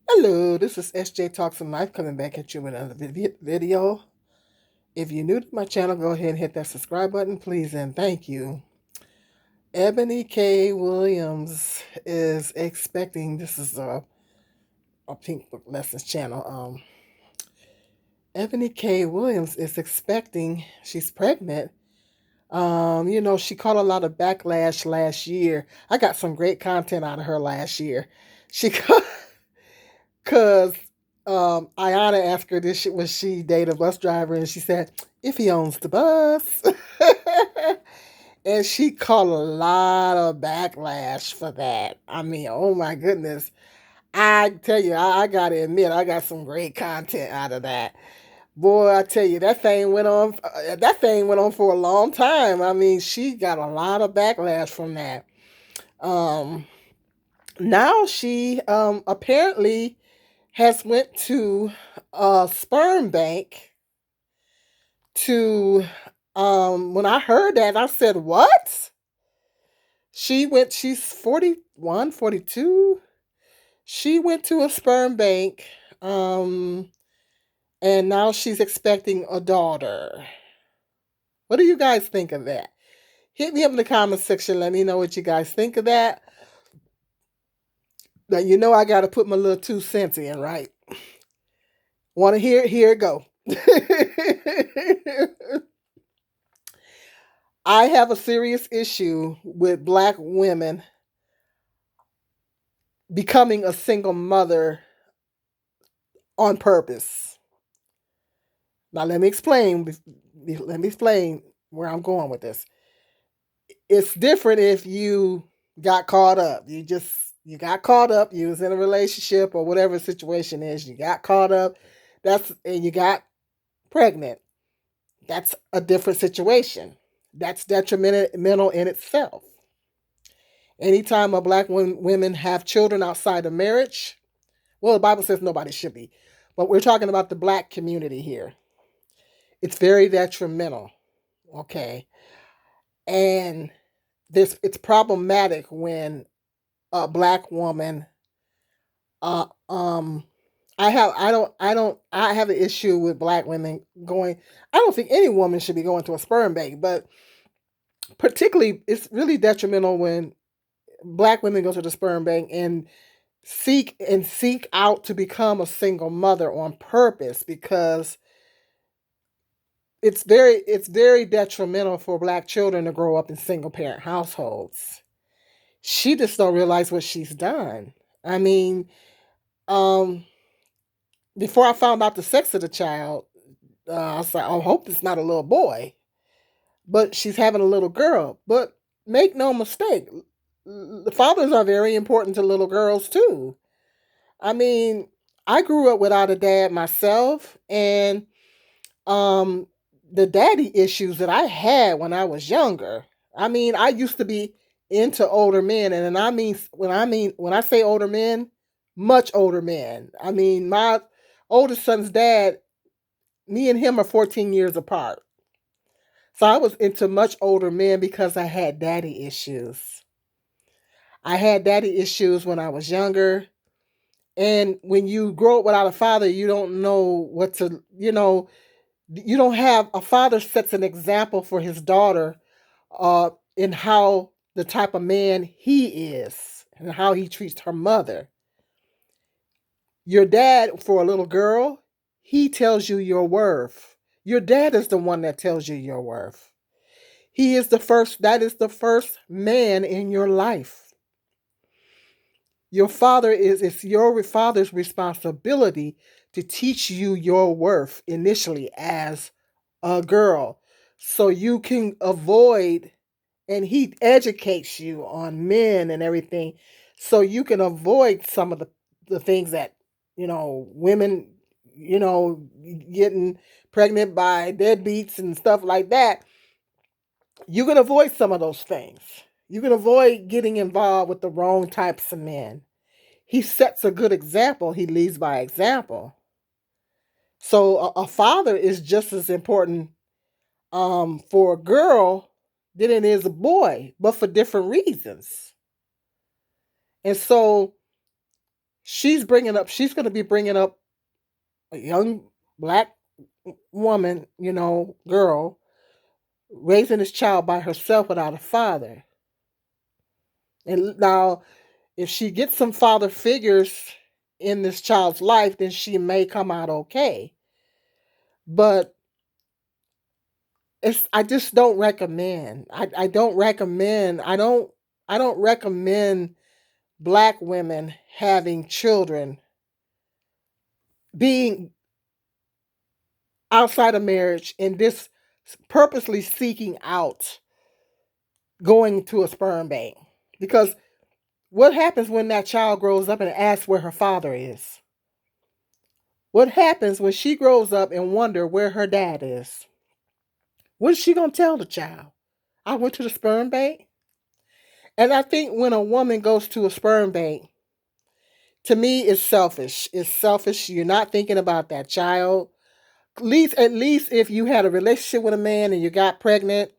Hello, this is SJ Talks and Life coming back at you with another video. If you're new to my channel, go ahead and hit that subscribe button, please, and thank you. Ebony K. Williams is expecting, this is a Pink Book Lessons channel. Ebony K. Williams is expecting, she's pregnant. She caught a lot of backlash last year. I got some great content out of her last year. She caught, Cause Ayana asked her this shit, was she date a bus driver, and she said if he owns the bus, and she caught a lot of backlash for that. I mean, oh my goodness! I tell you, I gotta admit, I got some great content out of that. Boy, I tell you, that thing went on. That thing went on for a long time. I mean, she got a lot of backlash from that. Um, Now she apparently has went to a sperm bank to when I heard that I said, "What?" She's 41, 42. She went to a sperm bank and now she's expecting a daughter. What do you guys think of that? Hit me up in the comment section. Let me know what you guys think of that. Now you know I got to put my little 2 cents in, right? Want to hear it? Here it go. I have a serious issue with black women becoming a single mother on purpose. Now let me explain. Let me explain where I'm going with this. It's different if you got caught up. You got caught up. You was in a relationship or whatever the situation is. You got caught up. And you got pregnant. That's a different situation. That's detrimental in itself. Anytime a black women have children outside of marriage, well, the Bible says nobody should be, but we're talking about the black community here. It's very detrimental, okay, and this it's problematic when a black woman, uh, um, I have an issue with black women going. I don't think any woman should be going to a sperm bank, but particularly it's really detrimental when black women go to the sperm bank and seek out to become a single mother on purpose because it's very detrimental for black children to grow up in single parent households. She just don't realize what she's done. I mean, um, before I found out the sex of the child, I was like, "Oh, I hope it's not a little boy," but she's having a little girl. But make no mistake, the fathers are very important to little girls too. I mean, I grew up without a dad myself, and um, the daddy issues that I had when I was younger. I mean, I used to be into older men, and then when I say older men, much older men. I mean, my oldest son's dad, me and him are 14 years apart. So I was into much older men because I had daddy issues. I had daddy issues when I was younger. And when you grow up without a father, you don't know what to, you don't have a father sets an example for his daughter in how the type of man he is and how he treats her mother. Your dad, for a little girl, he tells you your worth. Your dad is the one that tells you your worth. He is the first, that is the first man in your life. It's your father's responsibility to teach you your worth initially as a girl so you can avoid, and he educates you on men and everything so you can avoid some of the things that women, getting pregnant by deadbeats and stuff like that. You can avoid some of those things. You can avoid getting involved with the wrong types of men. He sets a good example. He leads by example. So a father is just as important for a girl than it is a boy, but for different reasons. And so she's going to be bringing up a young black woman, girl, raising this child by herself without a father. And now, if she gets some father figures in this child's life, then she may come out okay. But I just don't recommend. I don't recommend. I don't recommend black women having children, being outside of marriage, and this purposely seeking out going to a sperm bank. Because what happens when that child grows up and asks where her father is? What happens when she grows up and wonder where her dad is? What is she gonna tell the child? I went to the sperm bank. And I think when a woman goes to a sperm bank, to me, it's selfish. It's selfish. You're not thinking about that child. At least if you had a relationship with a man and you got pregnant,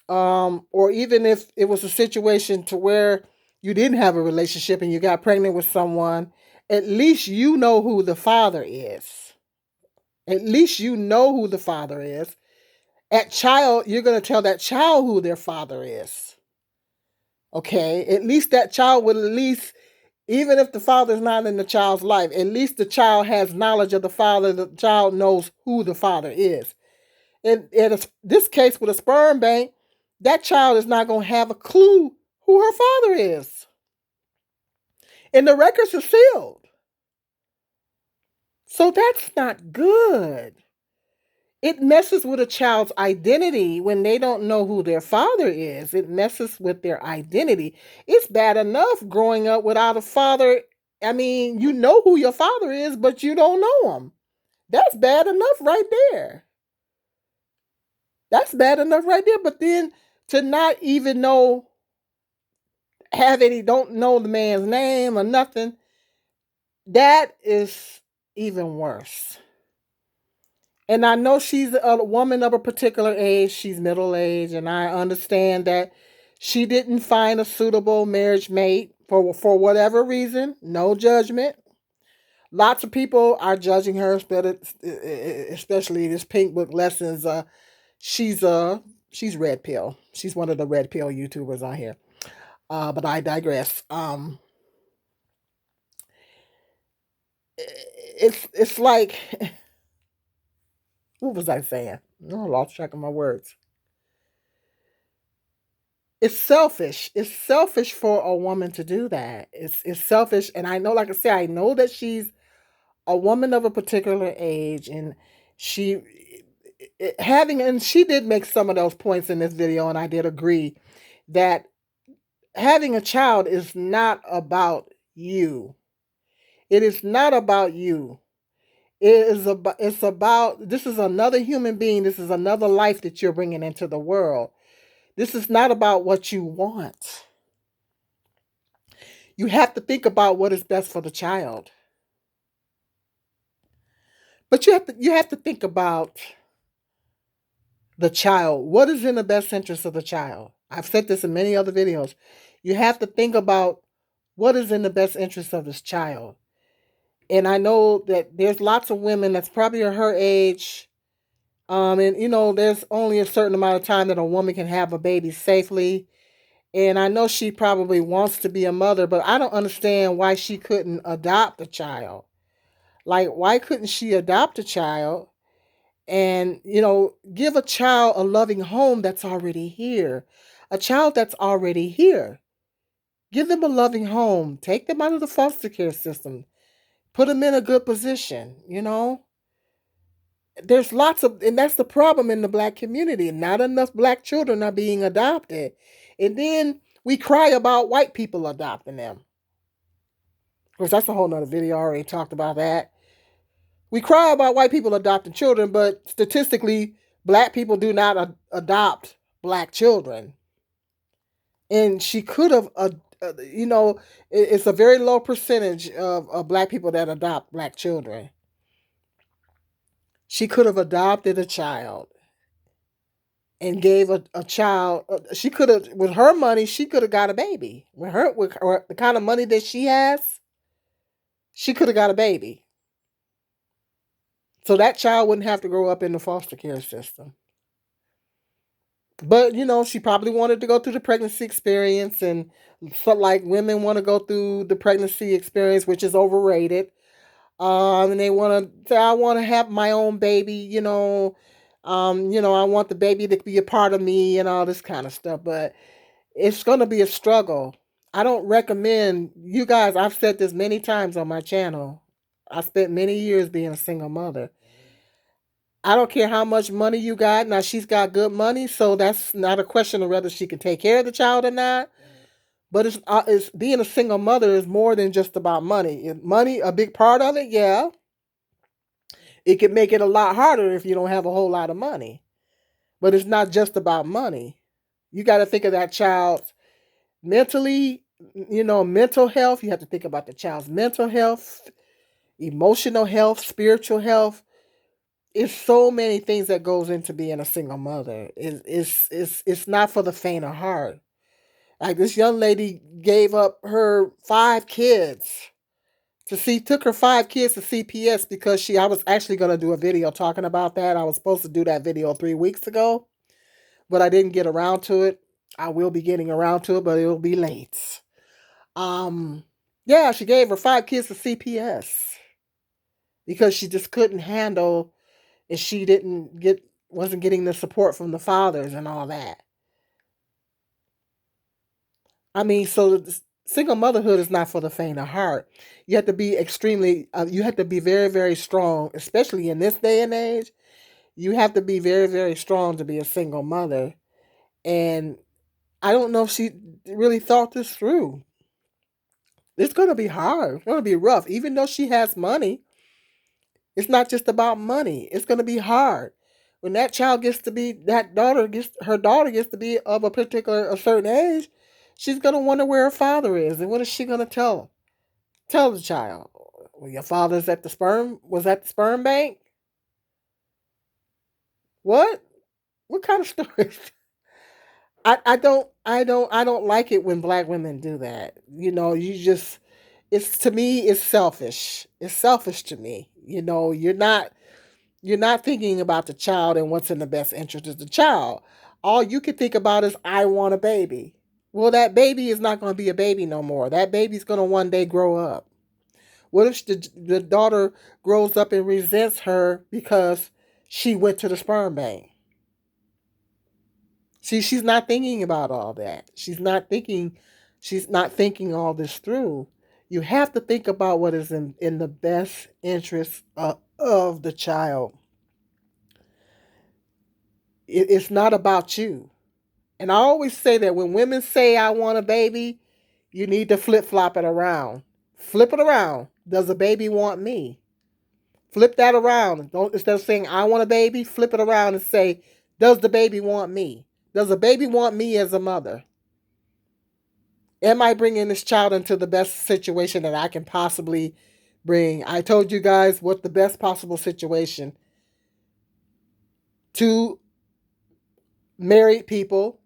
or even if it was a situation to where you didn't have a relationship and you got pregnant with someone, at least you know who the father is. At least you know who the father is. At child, you're going to tell that child who their father is. Okay? At least that child will at least, even if the father's not in the child's life, at least the child has knowledge of the father. The child knows who the father is. In this case with a sperm bank, that child is not going to have a clue who her father is. And the records are sealed. So that's not good. It messes with a child's identity when they don't know who their father is. It messes with their identity. It's bad enough growing up without a father. I mean, you know who your father is, but you don't know him. That's bad enough right there. That's bad enough right there. But then to not even don't know the man's name or nothing, that is even worse. And I know she's a woman of a particular age. She's middle aged, and I understand that she didn't find a suitable marriage mate for whatever reason. No judgment. Lots of people are judging her, especially this Pink Book Lessons. She's she's red pill. She's one of the red pill YouTubers on here. But I digress. It's like, what was I saying? No, I lost track of my words. It's selfish. It's selfish for a woman to do that. It's selfish, and I know, like I said, I know that she's a woman of a particular age, and she and she did make some of those points in this video, and I did agree that having a child is not about you. It is not about you. It's about, this is another human being. This is another life that you're bringing into the world. This is not about what you want. You have to think about what is best for the child. But you have to think about the child. What is in the best interest of the child? I've said this in many other videos. You have to think about what is in the best interest of this child. And I know that there's lots of women that's probably her age. And there's only a certain amount of time that a woman can have a baby safely. And I know she probably wants to be a mother, but I don't understand why she couldn't adopt a child. Like, why couldn't she adopt a child and, give a child a loving home that's already here? A child that's already here. Give them a loving home. Take them out of the foster care system. Put them in a good position. There's and that's the problem in the black community. Not enough black children are being adopted. And then we cry about white people adopting them. Of course, that's a whole nother video. I already talked about that. We cry about white people adopting children, but statistically, black people do not adopt black children. And she could have, it's a very low percentage of black people that adopt black children. She could have adopted a child and gave a child. She could have, with her money, she could have got a baby. With the kind of money that she has, she could have got a baby. So that child wouldn't have to grow up in the foster care system. But she probably wanted to go through the pregnancy experience, and so like women want to go through the pregnancy experience, which is overrated. And they want to say, I want to have my own baby, I want the baby to be a part of me and all this kind of stuff. But it's going to be a struggle. I don't recommend you guys. I've said this many times on my channel. I spent many years being a single mother. I don't care how much money you got. Now, she's got good money, so that's not a question of whether she can take care of the child or not. But it's being a single mother is more than just about money. Money, a big part of it, yeah. It can make it a lot harder if you don't have a whole lot of money. But it's not just about money. You got to think of that child's mentally, mental health. You have to think about the child's mental health, emotional health, spiritual health. It's so many things that goes into being a single mother. It's not for the faint of heart. Like this young lady gave up her 5 kids took her 5 kids to CPS because I was actually going to do a video talking about that. I was supposed to do that video 3 weeks ago, but I didn't get around to it. I will be getting around to it, but it'll be late. Yeah, she gave her 5 kids to CPS because she just couldn't handle if she wasn't getting the support from the fathers and all that. I mean, so single motherhood is not for the faint of heart. You have to be you have to be very, very strong, especially in this day and age. You have to be very, very strong to be a single mother. And I don't know if she really thought this through. It's going to be hard. It's going to be rough. Even though she has money, it's not just about money. It's going to be hard. When that child her daughter gets to be of a certain age, she's going to wonder where her father is. And what is she going to tell the child? Well, your father's was at the sperm bank? What? What kind of stories? I don't like it when black women do that. It's to me it's selfish. It's selfish to me. You're not thinking about the child and what's in the best interest of the child. All you can think about is I want a baby. Well, that baby is not going to be a baby no more. That baby's going to one day grow up. What if the daughter grows up and resents her because she went to the sperm bank? See, she's not thinking about all that. She's not thinking all this through. You have to think about what is in the best interest of the child. It's not about you. And I always say that when women say, I want a baby, you need to flip flop it around. Flip it around. Does the baby want me? Flip that around. Don't Instead of saying, I want a baby, flip it around and say, does the baby want me? Does the baby want me as a mother? Am I bringing this child into the best situation that I can possibly bring? I told you guys what the best possible situation. Two married people,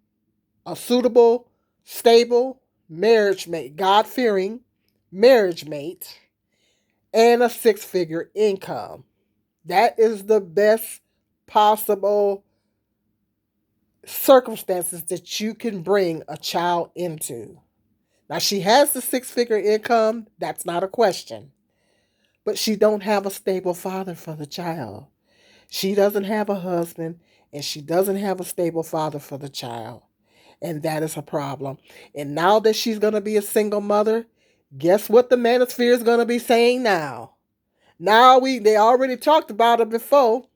a suitable, stable marriage mate, God fearing marriage mate, and a 6-figure income. That is the best possible circumstances that you can bring a child into. Now, she has the 6-figure income. That's not a question. But she don't have a stable father for the child. She doesn't have a husband, and she doesn't have a stable father for the child. And that is a problem. And now that she's going to be a single mother, guess what the manosphere is going to be saying now? They already talked about it before.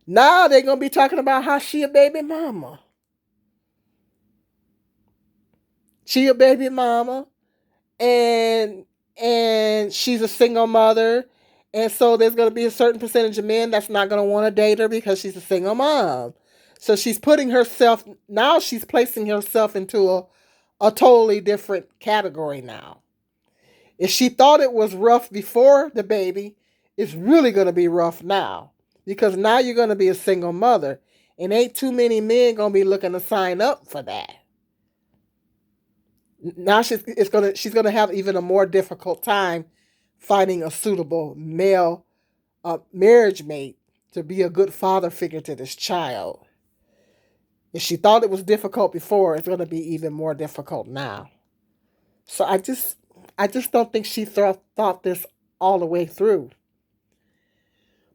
Now they're going to be talking about how she a baby mama. She a baby mama, and she's a single mother, and so there's going to be a certain percentage of men that's not going to want to date her because she's a single mom. So she's placing herself into a totally different category now. If she thought it was rough before the baby, it's really going to be rough now, because now you're going to be a single mother, and ain't too many men going to be looking to sign up for that. Now she's gonna have even a more difficult time finding a suitable male marriage mate to be a good father figure to this child. If she thought it was difficult before, it's going to be even more difficult now. So I just don't think she thought this all the way through.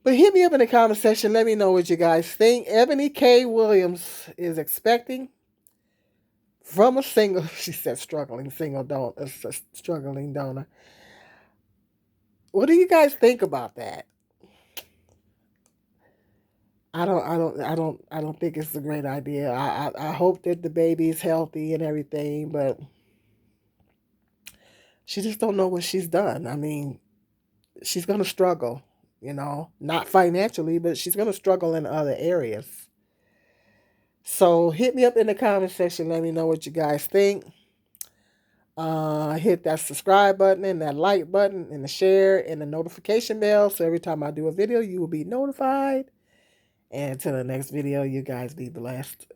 But hit me up in the comment section. Let me know what you guys think. Ebony K. Williams is expecting from a single. She said struggling single donor, struggling donor. What do you guys think about that? I don't think it's a great idea. I hope that the baby is healthy and everything, but she just don't know what she's done. I mean, she's gonna struggle, not financially, but she's gonna struggle in other areas. So hit me up in the comment section. Let me know what you guys think. Hit that subscribe button and that like button and the share and the notification bell. So every time I do a video, you will be notified. And until the next video, you guys be blessed.